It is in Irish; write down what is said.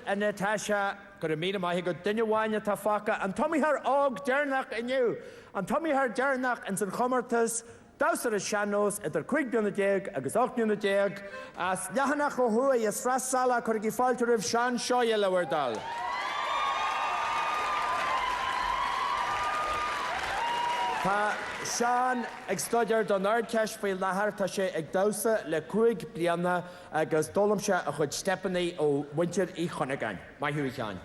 And Natasha got a meeting. I got dinner wine tafaka and Tommy her og dernach in you and Tommy her dernach and some comortas. Those are the shanos at the quick on the dig, a gazok on the dig. As Yahanach Ohui is Frasala could give falter of Shan Shoya lower dal. Ta Shan extodier don Ardcash for Lahar Tashe Egdosa, Le Quig, Brianna, Gazdolumsha, a good Stephanie, or Winter E. Honegan. My Hurricane.